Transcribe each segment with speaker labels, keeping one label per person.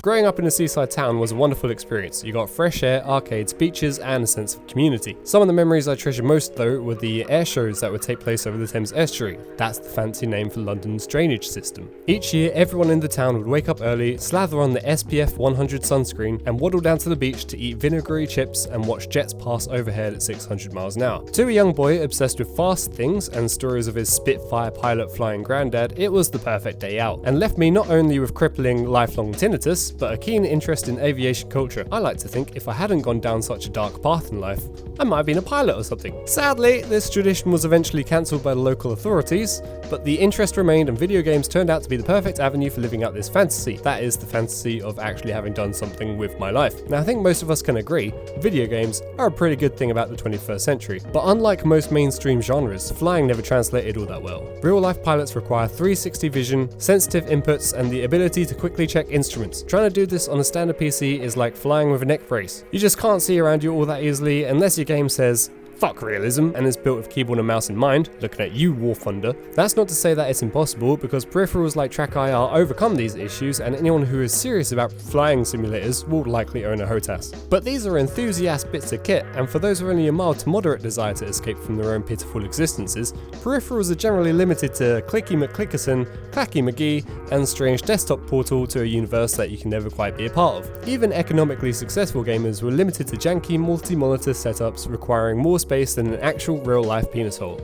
Speaker 1: Growing up in a seaside town was a wonderful experience. You got fresh air, arcades, beaches, and a sense of community. Some of the memories I treasure most though were the air shows that would take place over the Thames estuary. That's the fancy name for London's drainage system. Each year, everyone in the town would wake up early, slather on the SPF 100 sunscreen, and waddle down to the beach to eat vinegary chips and watch jets pass overhead at 600 miles an hour. To a young boy obsessed with fast things and stories of his Spitfire pilot flying granddad, it was the perfect day out, and left me not only with crippling lifelong tinnitus, but a keen interest in aviation culture. I like to think if I hadn't gone down such a dark path in life, I might have been a pilot or something. Sadly, this tradition was eventually cancelled by the local authorities, but the interest remained and video games turned out to be the perfect avenue for living out this fantasy. That is the fantasy of actually having done something with my life. Now I think most of us can agree, video games are a pretty good thing about the 21st century, but unlike most mainstream genres, flying never translated all that well. Real life pilots require 360 vision, sensitive inputs, and the ability to quickly check instruments. Trying to do this on a standard PC is like flying with a neck brace. You just can't see around you all that easily unless your game says, fuck realism, and is built with keyboard and mouse in mind, looking at you WarThunder. That's not to say that it's impossible, because peripherals like TrackIR overcome these issues, and anyone who is serious about flying simulators will likely own a HOTAS. But these are enthusiast bits of kit, and for those with only a mild to moderate desire to escape from their own pitiful existences, peripherals are generally limited to Clicky McClickerson, Clacky McGee, and strange desktop portal to a universe that you can never quite be a part of. Even economically successful gamers were limited to janky multi-monitor setups requiring more space than an actual real-life penis hole.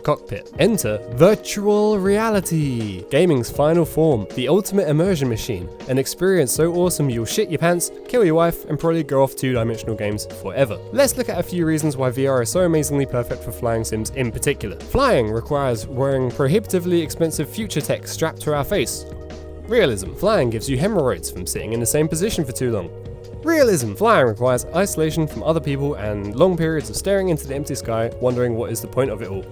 Speaker 1: Cockpit. Enter virtual reality, gaming's final form, the ultimate immersion machine, an experience so awesome you'll shit your pants, kill your wife, and probably go off two-dimensional games forever. Let's look at a few reasons why VR is so amazingly perfect for flying sims in particular. Flying requires wearing prohibitively expensive future tech strapped to our face. Realism. Flying gives you hemorrhoids from sitting in the same position for too long. Realism. Flying requires isolation from other people and long periods of staring into the empty sky, wondering what is the point of it all.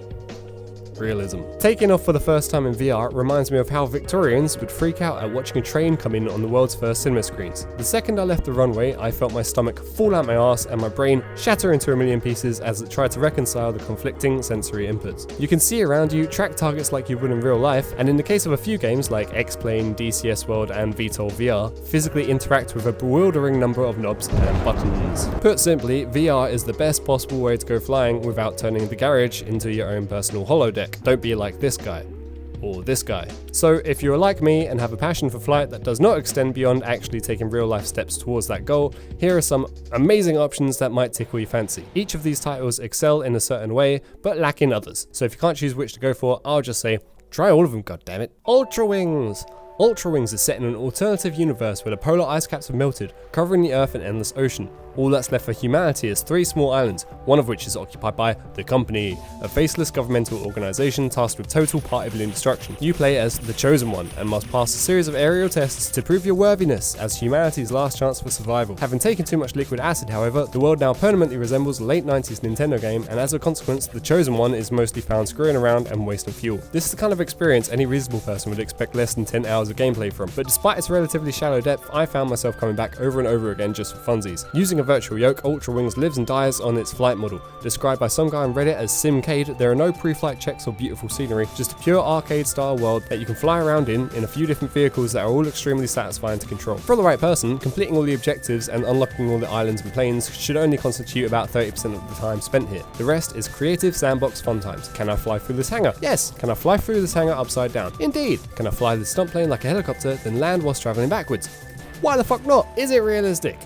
Speaker 1: Realism. Taking off for the first time in VR reminds me of how Victorians would freak out at watching a train come in on the world's first cinema screens. The second I left the runway, I felt my stomach fall out my arse and my brain shatter into a million pieces as it tried to reconcile the conflicting sensory inputs. You can see around you, track targets like you would in real life, and in the case of a few games like X-Plane, DCS World, and VTOL VR, physically interact with a bewildering number of knobs and buttons. Put simply, VR is the best possible way to go flying without turning the garage into your own personal holodeck. Don't be like this guy. Or this guy. So if you're like me and have a passion for flight that does not extend beyond actually taking real life steps towards that goal, here are some amazing options that might tickle your fancy. Each of these titles excel in a certain way, but lack in others. So if you can't choose which to go for, I'll just say, try all of them, goddammit. Ultrawings! Ultrawings is set in an alternative universe where the polar ice caps have melted, covering the Earth in endless ocean. All that's left for humanity is 3 small islands, one of which is occupied by The Company, a faceless governmental organisation tasked with total party balloon destruction. You play as the Chosen One and must pass a series of aerial tests to prove your worthiness as humanity's last chance for survival. Having taken too much liquid acid, however, the world now permanently resembles a late 90s Nintendo game, and as a consequence, the Chosen One is mostly found screwing around and wasting fuel. This is the kind of experience any reasonable person would expect less than 10 hours of gameplay from, but despite its relatively shallow depth, I found myself coming back over and over again just for funsies. Using a virtual yoke, Ultrawings lives and dies on its flight model. Described by some guy on Reddit as Simcade, there are no pre-flight checks or beautiful scenery, just a pure arcade-style world that you can fly around in a few different vehicles that are all extremely satisfying to control. For the right person, completing all the objectives and unlocking all the islands and planes should only constitute about 30% of the time spent here. The rest is creative sandbox fun times. Can I fly through this hangar? Yes. Can I fly through this hangar upside down? Indeed. Can I fly the stunt plane like a helicopter, then land whilst travelling backwards? Why the fuck not? Is it realistic?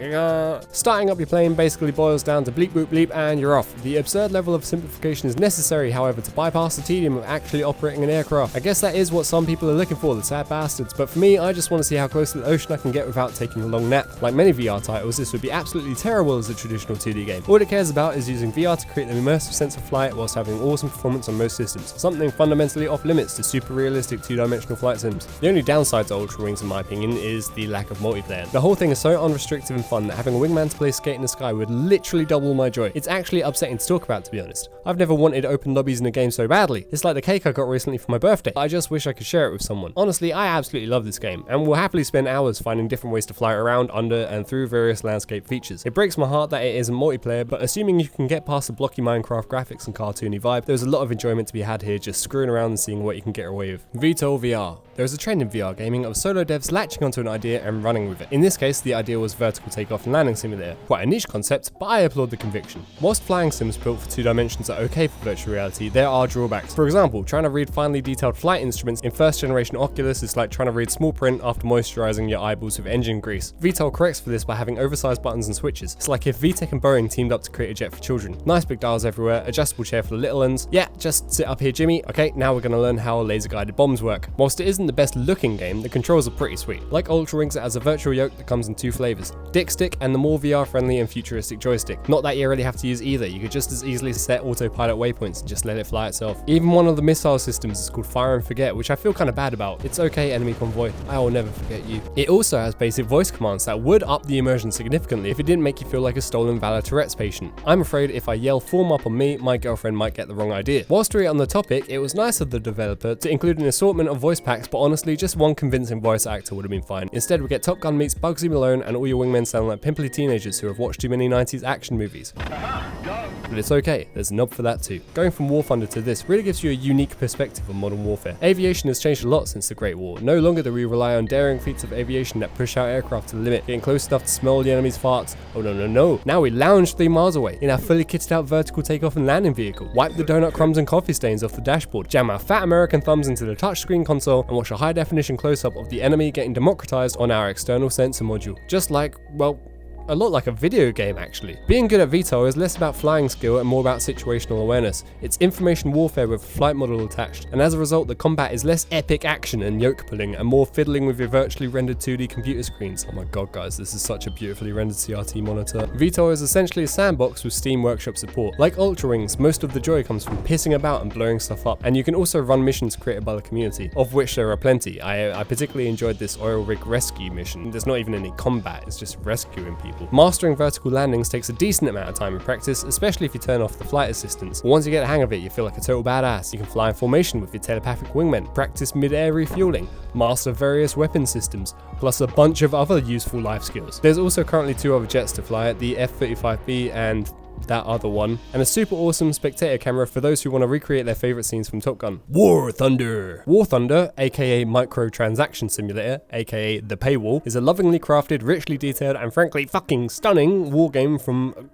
Speaker 1: Starting up your plane basically boils down to bleep boop bleep and you're off. The absurd level of simplification is necessary, however, to bypass the tedium of actually operating an aircraft. I guess that is what some people are looking for, the sad bastards, but for me, I just want to see how close to the ocean I can get without taking a long nap. Like many VR titles, this would be absolutely terrible as a traditional 2D game. All it cares about is using VR to create an immersive sense of flight whilst having awesome performance on most systems, something fundamentally off limits to super realistic 2-dimensional flight sims. The only downside to Ultrawings in my opinion is the lack of multiplayer. The whole thing is so unrestricted and fun that having a wingman to play skate in the sky would literally double my joy. It's actually upsetting to talk about, to be honest. I've never wanted open lobbies in a game so badly. It's like the cake I got recently for my birthday. I just wish I could share it with someone. Honestly, I absolutely love this game and will happily spend hours finding different ways to fly around, under, and through various landscape features. It breaks my heart that it isn't multiplayer, but assuming you can get past the blocky Minecraft graphics and cartoony vibe, there's a lot of enjoyment to be had here just screwing around and seeing what you can get away with. VTOL VR. There is a trend in VR gaming of solo devs latching onto an idea and running with with it. In this case, the idea was vertical takeoff and landing simulator. Quite a niche concept, but I applaud the conviction. Whilst flying sims built for 2 dimensions are okay for virtual reality, there are drawbacks. For example, trying to read finely detailed flight instruments in first generation Oculus is like trying to read small print after moisturizing your eyeballs with engine grease. VTOL corrects for this by having oversized buttons and switches. It's like if VTech and Boeing teamed up to create a jet for children. Nice big dials everywhere, adjustable chair for the little ones. Yeah, just sit up here, Jimmy. Okay, now we're gonna learn how laser guided bombs work. Whilst it isn't the best looking game, the controls are pretty sweet. Like Ultrawings, it has a virtual yoke that comes in 2 flavors, dick stick and the more VR friendly and futuristic joystick. Not that you really have to use either, you could just as easily set autopilot waypoints and just let it fly itself. Even one of the missile systems is called Fire and Forget, which I feel kind of bad about. It's okay, enemy convoy, I will never forget you. It also has basic voice commands that would up the immersion significantly if it didn't make you feel like a stolen valor Tourette's patient. I'm afraid if I yell form up on me, my girlfriend might get the wrong idea. Whilst we're on the topic, it was nice of the developer to include an assortment of voice packs, but honestly, just one convincing voice actor would have been fine. Instead, we get Top Gun meets Bugsy Malone and all your wingmen sound like pimply teenagers who have watched too many 90s action movies. But it's okay, there's a nub for that too. Going from WarThunder to this really gives you a unique perspective on modern warfare. Aviation has changed a lot since the Great War. No longer do we rely on daring feats of aviation that push our aircraft to the limit, getting close enough to smell the enemy's farts. Oh no. Now we lounge 3 miles away in our fully kitted out vertical takeoff and landing vehicle, wipe the donut crumbs and coffee stains off the dashboard, jam our fat American thumbs into the touchscreen console, and watch a high definition close-up of the enemy getting democratized on our external sensor module. Just like, well, a lot like a video game actually. Being good at VTOL is less about flying skill and more about situational awareness. It's information warfare with a flight model attached, and as a result the combat is less epic action and yoke pulling and more fiddling with your virtually rendered 2D computer screens. Oh my god guys, this is such a beautifully rendered CRT monitor. VTOL is essentially a sandbox with Steam Workshop support. Like Ultrawings, most of the joy comes from pissing about and blowing stuff up, and you can also run missions created by the community, of which there are plenty. I particularly enjoyed this oil rig rescue mission. There's not even any combat, it's just rescuing people. Mastering vertical landings takes a decent amount of time in practice, especially if you turn off the flight assistance. But once you get the hang of it, you feel like a total badass. You can fly in formation with your telepathic wingmen, practice mid-air refueling, master various weapon systems, plus a bunch of other useful life skills. There's also currently 2 other jets to fly, the F-35B and that other one, and a super awesome spectator camera for those who want to recreate their favourite scenes from Top Gun. WarThunder! WarThunder, aka Microtransaction Simulator, aka The Paywall, is a lovingly crafted, richly detailed, and frankly fucking stunning war game from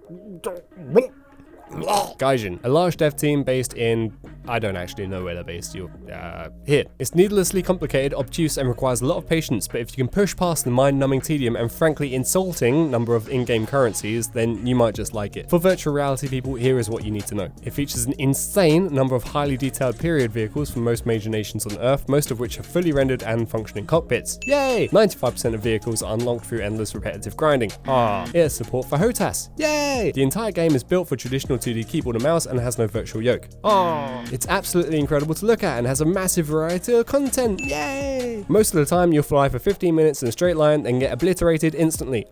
Speaker 1: Gaijin, a large dev team based in, I don't actually know where they're based, here. It's needlessly complicated, obtuse, and requires a lot of patience, but if you can push past the mind-numbing tedium and frankly insulting number of in-game currencies, then you might just like it. For virtual reality people, here is what you need to know. It features an insane number of highly detailed period vehicles from most major nations on Earth, most of which are fully rendered and functioning cockpits. Yay! 95% of vehicles are unlocked through endless repetitive grinding. It has support for HOTAS. Yay! The entire game is built for traditional 2D keyboard and mouse and has no virtual yoke. It's absolutely incredible to look at and has a massive variety of content. Yay! Most of the time you'll fly for 15 minutes in a straight line and get obliterated instantly.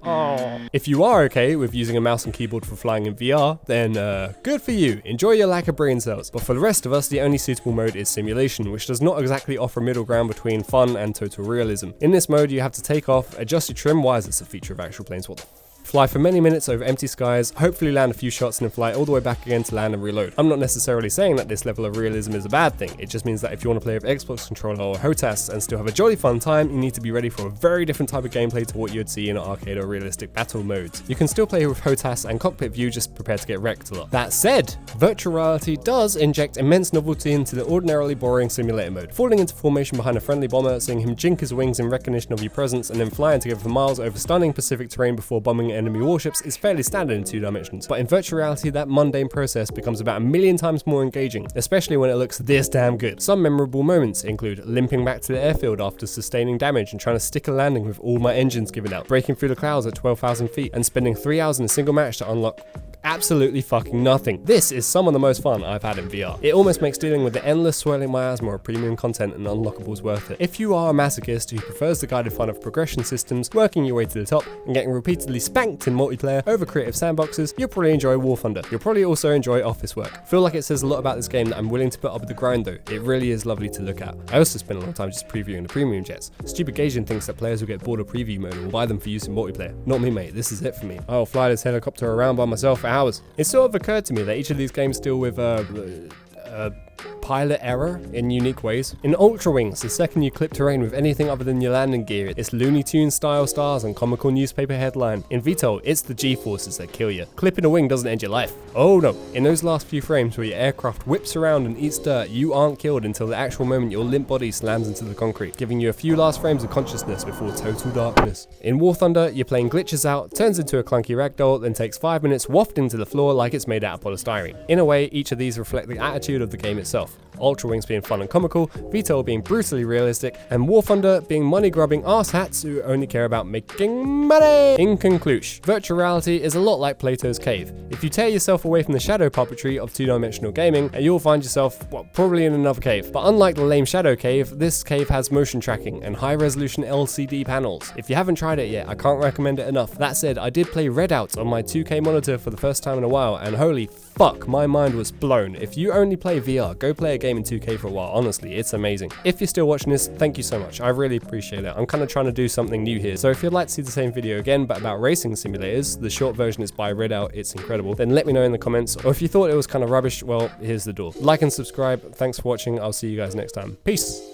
Speaker 1: If you are okay with using a mouse and keyboard for flying in VR, then good for you. Enjoy your lack of brain cells. But for the rest of us, the only suitable mode is simulation, which does not exactly offer a middle ground between fun and total realism. In this mode, you have to take off, adjust your trim. Why is this a feature of actual planes? What the fly for many minutes over empty skies, hopefully land a few shots and then fly all the way back again to land and reload. I'm not necessarily saying that this level of realism is a bad thing, it just means that if you want to play with Xbox controller or HOTAS and still have a jolly fun time, you need to be ready for a very different type of gameplay to what you'd see in arcade or realistic battle modes. You can still play with HOTAS and cockpit view, just prepare to get wrecked a lot. That said, virtual reality does inject immense novelty into the ordinarily boring simulator mode. Falling into formation behind a friendly bomber, seeing him jink his wings in recognition of your presence, and then flying together for miles over stunning Pacific terrain before bombing enemy warships is fairly standard in 2 dimensions, but in virtual reality that mundane process becomes about 1,000,000 times more engaging, especially when it looks this damn good. Some memorable moments include limping back to the airfield after sustaining damage and trying to stick a landing with all my engines given out, breaking through the clouds at 12,000 feet, and spending 3 hours in a single match to unlock absolutely fucking nothing. This is some of the most fun I've had in VR. It almost makes dealing with the endless swirling miasma of premium content and unlockables worth it. If you are a masochist who prefers the guided fun of progression systems, working your way to the top, and getting repeatedly spanked in multiplayer over creative sandboxes, you'll probably enjoy WarThunder. You'll probably also enjoy office work. Feel like it says a lot about this game that I'm willing to put up with the grind though. It really is lovely to look at. I also spend a long time just previewing the premium jets. Stupid Gaijin thinks that players will get bored of preview mode and will buy them for use in multiplayer. Not me mate, this is it for me. I'll fly this helicopter around by myself for hours. It's sort of occurred to me that each of these games deal with pilot error in unique ways. In Ultrawings, the second you clip terrain with anything other than your landing gear, it's Looney Tunes style stars and comical newspaper headline. In VTOL, it's the G-forces that kill you. Clipping a wing doesn't end your life. Oh no. In those last few frames where your aircraft whips around and eats dirt, you aren't killed until the actual moment your limp body slams into the concrete, giving you a few last frames of consciousness before total darkness. In WarThunder, your plane glitches out, turns into a clunky ragdoll, then takes 5 minutes wafting to the floor like it's made out of polystyrene. In a way, each of these reflect the attitude of the game itself. Ultrawings being fun and comical, VTOL being brutally realistic, and WarThunder being money-grubbing arse-hats who only care about making money! In conclusion, virtual reality is a lot like Plato's cave. If you tear yourself away from the shadow puppetry of two-dimensional gaming, you'll find yourself, well, probably in another cave. But unlike the lame shadow cave, this cave has motion tracking and high-resolution LCD panels. If you haven't tried it yet, I can't recommend it enough. That said, I did play Redout on my 2K monitor for the first time in a while, and holy fuck, my mind was blown. If you only play VR, go play a game in 2K for a while. Honestly, it's amazing. If you're still watching this, thank you so much. I really appreciate it. I'm kind of trying to do something new here. So if you'd like to see the same video again, but about racing simulators, the short version is by Redout, it's incredible, then let me know in the comments. Or if you thought it was kind of rubbish, well, here's the door. Like and subscribe. Thanks for watching. I'll see you guys next time. Peace.